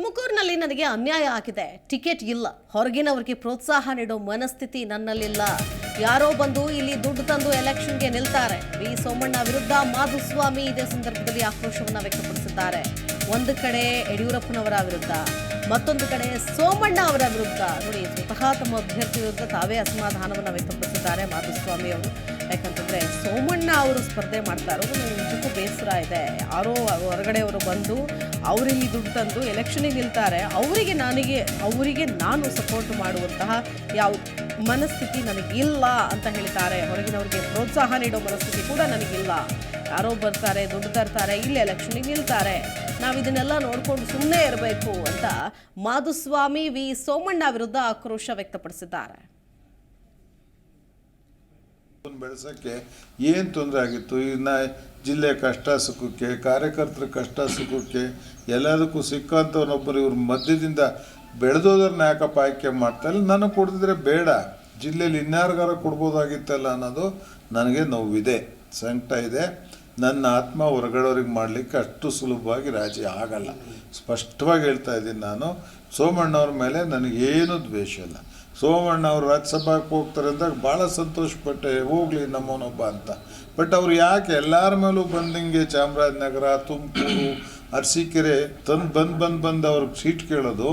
ತುಮಕೂರಿನಲ್ಲಿ ನನಗೆ ಅನ್ಯಾಯ ಆಗಿದೆ, ಟಿಕೆಟ್ ಇಲ್ಲ, ಹೊರಗಿನವರಿಗೆ ಪ್ರೋತ್ಸಾಹ ನೀಡೋ ಮನಸ್ಥಿತಿ ನನ್ನಲ್ಲಿಲ್ಲ. ಯಾರೋ ಬಂದು ಇಲ್ಲಿ ದುಡ್ಡು ತಂದು ಎಲೆಕ್ಷನ್ಗೆ ನಿಲ್ತಾರೆ. ವಿ ಸೋಮಣ್ಣ ವಿರುದ್ಧ ಮಾಧುಸ್ವಾಮಿ ಇದೇ ಸಂದರ್ಭದಲ್ಲಿ ಆಕ್ರೋಶವನ್ನು ವ್ಯಕ್ತಪಡಿಸಿದ್ದಾರೆ. ಒಂದು ಕಡೆ ಯಡಿಯೂರಪ್ಪನವರ ವಿರುದ್ಧ, ಮತ್ತೊಂದು ಕಡೆ ಸೋಮಣ್ಣ ಅವರ ವಿರುದ್ಧ. ನೋಡಿ, ಸ್ವತಃ ತಮ್ಮ ಅಭ್ಯರ್ಥಿ ವಿರುದ್ಧ ತಾವೇ ಅಸಮಾಧಾನವನ್ನು ವ್ಯಕ್ತಪಡಿಸಿದ್ದಾರೆ ಮಾಧುಸ್ವಾಮಿ ಅವರು. ಯಾಕಂತಂದ್ರೆ ಸೋಮಣ್ಣ ಅವರು ಸ್ಪರ್ಧೆ ಮಾಡ್ತಾ ಇರೋದು ನನಗೆ ನಿಜಕ್ಕೂ ಬೇಸರ ಇದೆ. ಯಾರೋ ಹೊರಗಡೆಯವರು ಬಂದು ಅವರಲ್ಲಿ ದುಡ್ಡು ತಂದು ಎಲೆಕ್ಷನಿಗೆ ನಿಲ್ತಾರೆ, ಅವರಿಗೆ ನಾನು ಸಪೋರ್ಟ್ ಮಾಡುವಂತಹ ಯಾವ ಮನಸ್ಥಿತಿ ನನಗಿಲ್ಲ ಅಂತ ಹೇಳ್ತಾರೆ. ಹೊರಗಿನವರಿಗೆ ಪ್ರೋತ್ಸಾಹ ನೀಡೋ ಮನಸ್ಥಿತಿ ಕೂಡ ನನಗಿಲ್ಲ. ಯಾರೋ ಬರ್ತಾರೆ, ದುಡ್ಡು ತರ್ತಾರೆ, ಇಲ್ಲಿ ಎಲೆಕ್ಷನಿಗೆ ನಿಲ್ತಾರೆ, ನಾವು ಇದನ್ನೆಲ್ಲ ನೋಡ್ಕೊಂಡು ಸುಮ್ಮನೆ ಇರಬೇಕು ಅಂತ ಮಾಧುಸ್ವಾಮಿ ವಿ ಸೋಮಣ್ಣ ವಿರುದ್ಧ ಆಕ್ರೋಶ ವ್ಯಕ್ತಪಡಿಸಿದ್ದಾರೆ. ಬೆಳೆಸೋಕ್ಕೆ ಏನು ತೊಂದರೆ ಆಗಿತ್ತು? ಇನ್ನು ಜಿಲ್ಲೆ ಕಷ್ಟ ಸುಖಕ್ಕೆ, ಕಾರ್ಯಕರ್ತರ ಕಷ್ಟ ಸುಖಕ್ಕೆ ಎಲ್ಲದಕ್ಕೂ ಸಿಕ್ಕಂಥವನೊಬ್ಬರು ಇವ್ರ ಮಧ್ಯದಿಂದ ಬೆಳೆದೋದ್ರನ್ನ ಯಾಕಪ್ಪ ಆಯ್ಕೆ ಮಾಡ್ತಾಯಿಲ್ಲ? ನನಗೆ ಕೊಡ್ತಿದ್ರೆ ಬೇಡ, ಜಿಲ್ಲೆಯಲ್ಲಿ ಇನ್ಯಾರಿಗಾರ ಕೊಡ್ಬೋದಾಗಿತ್ತಲ್ಲ ಅನ್ನೋದು ನನಗೆ ನೋವಿದೆ, ಸಂಕಟ ಇದೆ. ನನ್ನ ಆತ್ಮ ಹೊರಗಡೆಯವ್ರಿಗೆ ಮಾಡಲಿಕ್ಕೆ ಅಷ್ಟು ಸುಲಭವಾಗಿ ರಾಜಿ ಆಗಲ್ಲ. ಸ್ಪಷ್ಟವಾಗಿ ಹೇಳ್ತಾ ಇದ್ದೀನಿ. ನಾನು ಸೋಮಣ್ಣವ್ರ ಮೇಲೆ ನನಗೇನು ದ್ವೇಷ ಇಲ್ಲ. ಸೋಮಣ್ಣ ಅವರು ರಾಜ್ಯಸಭಾಕ್ಕೆ ಹೋಗ್ತಾರೆ ಅಂದಾಗ ಭಾಳ ಸಂತೋಷಪಟ್ಟೆ, ಹೋಗಲಿ ನಮ್ಮವನೊಬ್ಬ ಅಂತ. ಬಟ್ ಅವ್ರು ಯಾಕೆ ಎಲ್ಲರ ಮೇಲೂ ಬಂದಂಗೆ ಚಾಮರಾಜನಗರ, ತುಮಕೂರು, ಅರಸೀಕೆರೆ ಬಂದು ಅವ್ರಿಗೆ ಸೀಟ್ ಕೇಳೋದು,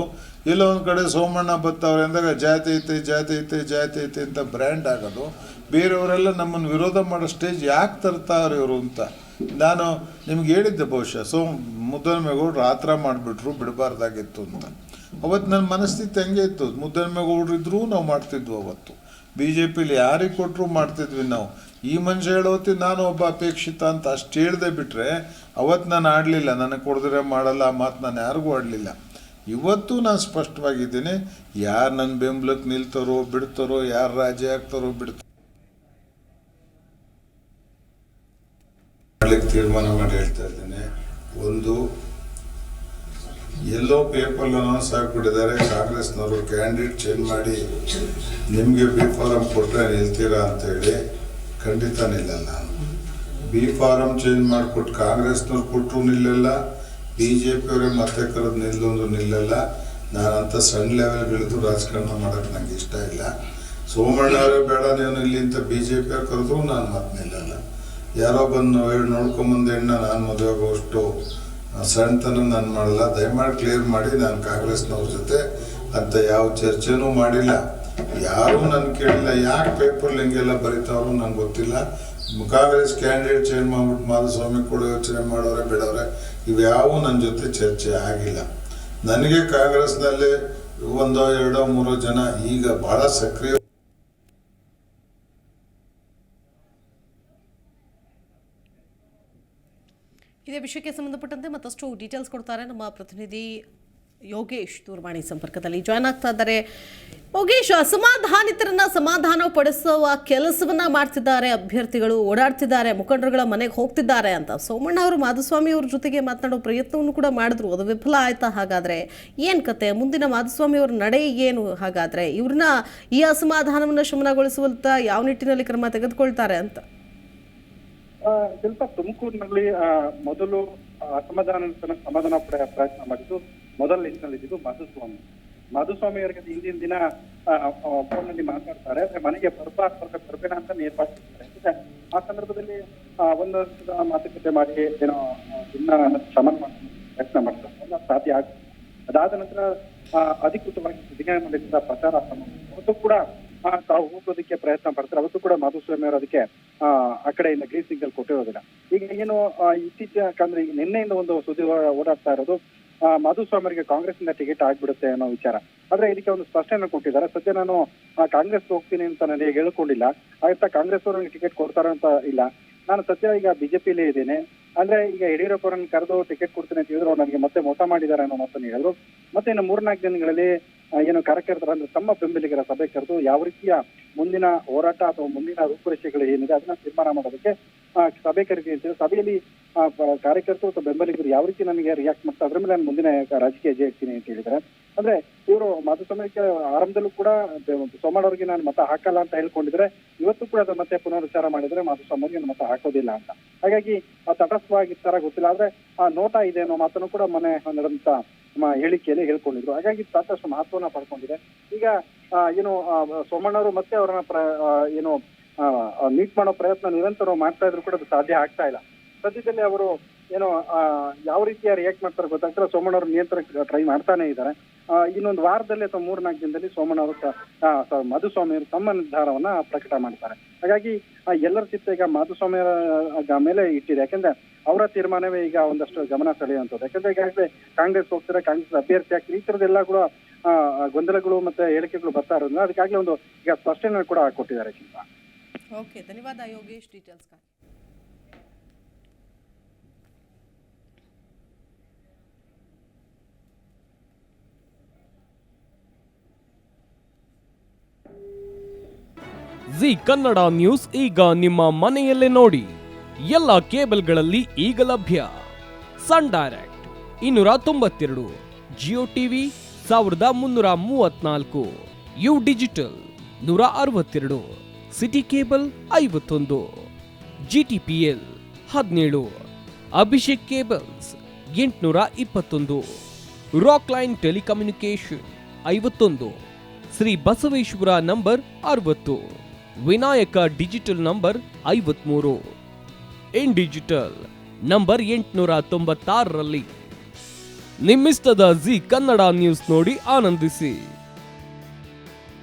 ಎಲ್ಲೋ ಒಂದು ಕಡೆ ಸೋಮಣ್ಣ ಬತ್ತವ್ರೆ ಅಂದಾಗ ಜಾತಿ ಐತೆ ಅಂತ ಬ್ರ್ಯಾಂಡ್ ಆಗೋದು, ಬೇರೆಯವರೆಲ್ಲ ನಮ್ಮನ್ನು ವಿರೋಧ ಮಾಡೋ ಸ್ಟೇಜ್ ಯಾಕೆ ತರ್ತಾವ್ರೆ ಇವರು ಅಂತ ನಾನು ನಿಮ್ಗೆ ಹೇಳಿದ್ದೆ. ಬಹುಶಃ ಮುದ್ದನಮೇಗೌಡರು ಆ ಥರ ಮಾಡಿಬಿಟ್ರು, ಬಿಡಬಾರ್ದಾಗಿತ್ತು ಅಂತ. ಅವತ್ತು ನನ್ನ ಮನಸ್ಥಿತಿ ಹಂಗೆ ಇತ್ತು. ಮುದ್ದನಮೇಗೌಡರು ಇದ್ರೂ ನಾವು ಮಾಡ್ತಿದ್ವು. ಅವತ್ತು ಬಿ ಜೆ ಪಿಲಿ ಯಾರಿಗೆ ಕೊಟ್ಟರು ಮಾಡ್ತಿದ್ವಿ ನಾವು. ಈ ಮನುಷ್ಯ ಹೇಳೋತಿ ನಾನು ಒಬ್ಬ ಅಪೇಕ್ಷಿತ ಅಂತ ಅಷ್ಟು ಹೇಳ್ದೆ ಬಿಟ್ಟರೆ ಅವತ್ತು ನಾನು ಆಡಲಿಲ್ಲ. ನನಗೆ ಕೊಡಿದ್ರೆ ಮಾಡಲ್ಲ ಆ ಮಾತು ನಾನು ಯಾರಿಗೂ ಆಡಲಿಲ್ಲ. ಇವತ್ತು ನಾನು ಸ್ಪಷ್ಟವಾಗಿದ್ದೀನಿ. ಯಾರು ನನ್ನ ಬೆಂಬಲಕ್ಕೆ ನಿಲ್ತಾರೋ ಬಿಡ್ತಾರೋ, ಯಾರು ರಾಜಿ ಆಗ್ತಾರೋ ಬಿಡ್ತಾರೋ ತೀರ್ಮಾನ ಮಾಡಿ ಹೇಳ್ತಾ ಇದ್ದೇನೆ. ಒಂದು ಎಲ್ಲೋ ಪೇಪರ್ ಅನೌನ್ಸ್ ಆಗಿಬಿಟ್ಟಿದ್ದಾರೆ, ಕಾಂಗ್ರೆಸ್ನವರು ಕ್ಯಾಂಡಿಡೇಟ್ ಚೇಂಜ್ ಮಾಡಿ ನಿಮಗೆ ಬಿ ಫಾರಮ್ ಕೊಟ್ಟರೆ ನಿಲ್ತೀರಾ ಅಂತೇಳಿ. ಖಂಡಿತ ನಿಲ್ಲಲ್ಲ. ಬಿ ಫಾರಮ್ ಚೇಂಜ್ ಮಾಡಿಕೊಟ್ಟು ಕಾಂಗ್ರೆಸ್ನವ್ರು ಕೊಟ್ಟರು ನಿಲ್ಲಲ್ಲ, ಬಿ ಜೆ ಪಿಯವರೇ ಮತ್ತೆ ಕರೆದು ನಿಲ್ಲೊಂದು ನಿಲ್ಲಲ್ಲ. ನಾನಂತ ಸಣ್ಣ ಲೆವೆಲ್ಗಳಿದ್ದು ರಾಜಕಾರಣ ಮಾಡೋಕ್ಕೆ ನನಗೆ ಇಷ್ಟ ಇಲ್ಲ. ಸೋಮಣ್ಣವರೇ ಬೇಡ ನೀವು ಇಲ್ಲಿ ಅಂತ ಬಿ ಜೆ ಪಿಯವ್ರು ಕರೆದ್ರು ನಾನು ಮತ್ತೆ ನಿಲ್ಲಲ್ಲ. ಯಾರೋ ಬಂದು ನೋಡ್ಕೊಂಬಂದು ಹೆಣ್ಣ ನಾನು ಮದುವೆ ಆಗೋಷ್ಟು ಸಣ್ಣತನ ನಾನು ಮಾಡಲ್ಲ. ದಯಮಾಡಿ ಕ್ಲಿಯರ್ ಮಾಡಿ, ನಾನು ಕಾಂಗ್ರೆಸ್ನವ್ರ ಜೊತೆ ಅಂತ ಯಾವ ಚರ್ಚೆನೂ ಮಾಡಿಲ್ಲ, ಯಾರೂ ನನ್ನ ಕೇಳಿಲ್ಲ. ಯಾಕೆ ಪೇಪರ್ಲಿ ಹಿಂಗೆಲ್ಲ ಬರೀತಾವ್ರು ನನಗೆ ಗೊತ್ತಿಲ್ಲ. ಕಾಂಗ್ರೆಸ್ ಕ್ಯಾಂಡಿಡೇಟ್ ಚೇಂಜ್ ಮಾಡ್ಬಿಟ್ಟು ಮಾಧುಸ್ವಾಮಿ ಕೂಡ ಯೋಚನೆ ಮಾಡೋರೆ ಬಿಡೋರೆ, ಇವ್ಯಾವೂ ನನ್ನ ಜೊತೆ ಚರ್ಚೆ ಆಗಿಲ್ಲ. ನನಗೆ ಕಾಂಗ್ರೆಸ್ನಲ್ಲಿ 1, 2, 3 ಜನ ಈಗ ಭಾಳ ಸಕ್ರಿಯ. ಇದೇ ವಿಷಯಕ್ಕೆ ಸಂಬಂಧಪಟ್ಟಂತೆ ಮತ್ತಷ್ಟು ಡೀಟೇಲ್ಸ್ ಕೊಡ್ತಾರೆ ನಮ್ಮ ಪ್ರತಿನಿಧಿ ಯೋಗೇಶ್. ದೂರವಾಣಿ ಸಂಪರ್ಕದಲ್ಲಿ ಜಾಯ್ನ್ ಆಗ್ತಾ ಇದ್ದಾರೆ. ಯೋಗೇಶ್, ಅಸಮಾಧಾನಿತರನ್ನ ಸಮಾಧಾನ ಪಡಿಸುವ ಕೆಲಸವನ್ನ ಮಾಡ್ತಿದ್ದಾರೆ ಅಭ್ಯರ್ಥಿಗಳು, ಓಡಾಡ್ತಿದ್ದಾರೆ, ಮುಖಂಡರುಗಳ ಮನೆಗೆ ಹೋಗ್ತಿದ್ದಾರೆ ಅಂತ ಸೋಮಣ್ಣ ಅವರು ಮಾಧುಸ್ವಾಮಿ ಅವ್ರ ಜೊತೆಗೆ ಮಾತನಾಡೋ ಪ್ರಯತ್ನವನ್ನು ಕೂಡ ಮಾಡಿದ್ರು. ಅದು ವಿಫಲ ಆಯ್ತಾ? ಹಾಗಾದ್ರೆ ಏನ್ ಕತೆ? ಮುಂದಿನ ಮಾಧುಸ್ವಾಮಿ ಅವ್ರ ನಡೆ ಏನು? ಹಾಗಾದ್ರೆ ಇವ್ರನ್ನ ಈ ಅಸಮಾಧಾನವನ್ನು ಶಮನಗೊಳಿಸುವಂತ ಯಾವ ನಿಟ್ಟಿನಲ್ಲಿ ಕ್ರಮ ತೆಗೆದುಕೊಳ್ತಾರೆ ಅಂತ? ಸ್ವಲ್ಪ ತುಮಕೂರಿನಲ್ಲಿ ಮೊದಲು ಸಮಾಧಾನ ಪ್ರಯತ್ನ ಮಾಡಿದ್ದು ಮೊದಲ ಲಿಸ್ಟ್ನಲ್ಲಿದ್ದು ಮಾಧುಸ್ವಾಮಿ ಅವರಿಗೆ ಹಿಂದಿನ ದಿನ ಫೋನ್ನಲ್ಲಿ ಮಾತಾಡ್ತಾರೆ. ಮನೆಗೆ ಬರ್ಬೇಡ ಅಂತ ನೇರ್ಪಾಡ್ತಿರ್ತಾರೆ. ಆ ಸಂದರ್ಭದಲ್ಲಿ ಒಂದಷ್ಟು ಮಾತುಕತೆ ಮಾಡಿ ಏನೋ ಇನ್ನ ಶಮನ ಪ್ರಯತ್ನ ಮಾಡ್ತಾರೆ, ಸಾಧ್ಯ ಆಗುತ್ತೆ. ಅದಾದ ನಂತರ ಅಧಿಕೃತವಾಗಿ ದಿನದಿಂದ ಪ್ರಚಾರ ಅವತ್ತು ಕೂಡ ತಾವು ಹೋಗೋದಕ್ಕೆ ಪ್ರಯತ್ನ ಪಡ್ತಾರೆ. ಅವತ್ತು ಕೂಡ ಮಾಧುಸ್ವಾಮಿ ಅವರು ಅದಕ್ಕೆ ಆ ಕಡೆಯಿಂದ ಗ್ರೀನ್ ಸಿಗ್ನಲ್ ಕೊಟ್ಟಿರೋದಿಲ್ಲ. ಈಗ ಏನು ಇತ್ತೀಚೆಗೆ ಈಗ ನಿನ್ನೆಯಿಂದ ಒಂದು ಸುದ್ದಿ ಓಡಾಡ್ತಾ ಇರೋದು, ಮಾಧುಸ್ವಾಮಿ ಅವರಿಗೆ ಕಾಂಗ್ರೆಸ್ ಇಂದ ಟಿಕೆಟ್ ಆಗ್ಬಿಡುತ್ತೆ ಅನ್ನೋ ವಿಚಾರ. ಆದ್ರೆ ಇದಕ್ಕೆ ಒಂದು ಸ್ಪಷ್ಟನೆ ಕೊಟ್ಟಿದ್ದಾರೆ. ಸದ್ಯ ನಾನು ಕಾಂಗ್ರೆಸ್ ಹೋಗ್ತೀನಿ ಅಂತ ನನಗೆ ಹೇಳ್ಕೊಂಡಿಲ್ಲ, ಆಯ್ತಾ ಕಾಂಗ್ರೆಸ್ ಅವರು ಟಿಕೆಟ್ ಕೊಡ್ತಾರ ಅಂತ ಇಲ್ಲ. ನಾನು ಸದ್ಯ ಈಗ ಬಿಜೆಪಿಯಲ್ಲೇ ಇದ್ದೇನೆ. ಅಂದ್ರೆ ಈಗ ಯಡಿಯೂರಪ್ಪ ಅವರನ್ನು ಕರೆದು ಟಿಕೆಟ್ ಕೊಡ್ತೀನಿ ಅಂತ ಹೇಳಿದ್ರು, ನನಗೆ ಮತ್ತೆ ಮೋಸ ಮಾಡಿದ್ದಾರೆ ಅನ್ನೋ ಮಾತನ್ನು ಹೇಳಿದ್ರು. ಮತ್ತೆ ಇನ್ನು 3-4 ದಿನಗಳಲ್ಲಿ ಏನು ಕಾರ್ಯಕರ್ತರ ಅಂದ್ರೆ ತಮ್ಮ ಬೆಂಬಲಿಗರ ಸಭೆ ಕರೆದು ಯಾವ ರೀತಿಯ ಮುಂದಿನ ಹೋರಾಟ ಅಥವಾ ಮುಂದಿನ ರೂಪುರೇಷೆಗಳು ಏನಿದೆ ಅದನ್ನ ತೀರ್ಮಾನ ಮಾಡೋದಕ್ಕೆ ಸಭೆ ಕರೀತೀನಿ ಅಂತ. ಸಭೆಯಲ್ಲಿ ಕಾರ್ಯಕರ್ತರು ಅಥವಾ ಬೆಂಬಲಿಗರು ಯಾವ ರೀತಿ ನನಗೆ ರಿಯಾಕ್ಟ್ ಮಾಡ್ತಾ ಅದ್ರ ಮೇಲೆ ನಾನು ಮುಂದಿನ ರಾಜಕೀಯ ಹೆಜ್ಜೆ ಇಡ್ತೀನಿ ಅಂತ ಹೇಳಿದ್ರೆ, ಅಂದ್ರೆ ಇವರು ಮಾಧುಸ್ವಾಮಿಗೆ ಆರಂಭದಲ್ಲೂ ಕೂಡ ಸೋಮಣ್ಣ ಅವರಿಗೆ ನಾನು ಮತ ಹಾಕಲ್ಲ ಅಂತ ಹೇಳ್ಕೊಂಡಿದ್ರೆ, ಇವತ್ತು ಕೂಡ ಅದು ಮತ್ತೆ ಪುನರುಚ್ಚಾರ ಮಾಡಿದ್ರೆ ಮಾಧುಸ್ವಾಮಿ ಅವರಿಗೆ ಮತ ಹಾಕೋದಿಲ್ಲ ಅಂತ. ಹಾಗಾಗಿ ತಟಸ್ಥವಾಗಿರ್ತಾರ ಗೊತ್ತಿಲ್ಲ, ಆದ್ರೆ ಆ ನೋಟ ಇದೆ ಅನ್ನೋ ಮಾತನ್ನು ಕೂಡ ಮೊನ್ನೆ ನಡೆದಂತ ಹೇಳಿಕೆಯಲ್ಲಿ ಹೇಳ್ಕೊಂಡಿದ್ರು. ಹಾಗಾಗಿ ಸಾಕಷ್ಟು ಮಹತ್ವನ ಪಡ್ಕೊಂಡಿದೆ. ಈಗ ಏನು ಸೋಮಣ್ಣವರು ಮತ್ತೆ ಅವರನ್ನ ಏನು ಮೀಟ್ ಮಾಡೋ ಪ್ರಯತ್ನ ನಿರಂತರ ಮಾಡ್ತಾ ಇದ್ರು ಕೂಡ ಅದು ಸಾಧ್ಯ ಆಗ್ತಾ ಇಲ್ಲ. ಸದ್ಯದಲ್ಲಿ ಅವರು ಏನೋ ಯಾವ ರೀತಿಯ ರಿಯಾಕ್ಟ್ ಮಾಡ್ತಾರೆ ಗೊತ್ತಾಗ್ತಾರೆ. ಸೋಮಣ್ಣ ಅವರು ನಿಯಂತ್ರಣ ಟ್ರೈ ಮಾಡ್ತಾನೆ ಇದ್ದಾರೆ. ಇನ್ನೊಂದು ವಾರದಲ್ಲಿ ಅಥವಾ 3-4 ದಿನದಲ್ಲಿ ಸೋಮಣ್ಣ ಅವರು ಮಾಧುಸ್ವಾಮಿ ಅವರು ತಮ್ಮ ನಿರ್ಧಾರವನ್ನ ಪ್ರಕಟ ಮಾಡ್ತಾರೆ. ಹಾಗಾಗಿ ಎಲ್ಲರ ಚಿತ್ತ ಈಗ ಮಾಧುಸ್ವಾಮಿ ಮೇಲೆ ಇಟ್ಟಿದೆ. ಯಾಕಂದ್ರೆ ಅವರ ತೀರ್ಮಾನವೇ ಈಗ ಒಂದಷ್ಟು ಗಮನ ಸೆಳೆಯುವಂಥದ್ದು. ಯಾಕಂದ್ರೆ ಈಗಾಗಲೇ ಕಾಂಗ್ರೆಸ್ ಹೋಗ್ತಾರೆ, ಕಾಂಗ್ರೆಸ್ ಅಭ್ಯರ್ಥಿ ಆಗ್ತಾರೆ, ಈ ತರದೆಲ್ಲ ಕೂಡ ಗೊಂದಲಗಳು ಮತ್ತೆ ಹೇಳಿಕೆಗಳು ಬರ್ತಾ ಇರೋದ್ರಿಂದ ಅದಕ್ಕಾಗಲೇ ಒಂದು ಈಗ ಸ್ಪಷ್ಟನೆ ಕೂಡ ಕೊಟ್ಟಿದ್ದಾರೆ. ಓಕೆ, ಧನ್ಯವಾದ Yogesh details. Zee Kannada news ಈಗ ನಿಮ್ಮ ಮನೆಯಲ್ಲೇ ನೋಡಿ. ಎಲ್ಲ ಕೇಬಲ್ಗಳಲ್ಲಿ ಈಗ ಲಭ್ಯ. Sun direct 292, Jio TV 1334, U digital 162, city cable 51, GTPL 17, Abhishek cables 821, rock line telecommunication 51, Shri Basaveshwara number 60, Vinayaka digital number 53, in digital number 896ರಲ್ಲಿ. ನಿಮ್ಮಿಸ್ತದ ಜಿ ಕನ್ನಡ ನ್ಯೂಸ್ ನೋಡಿ ಆನಂದಿಸಿ.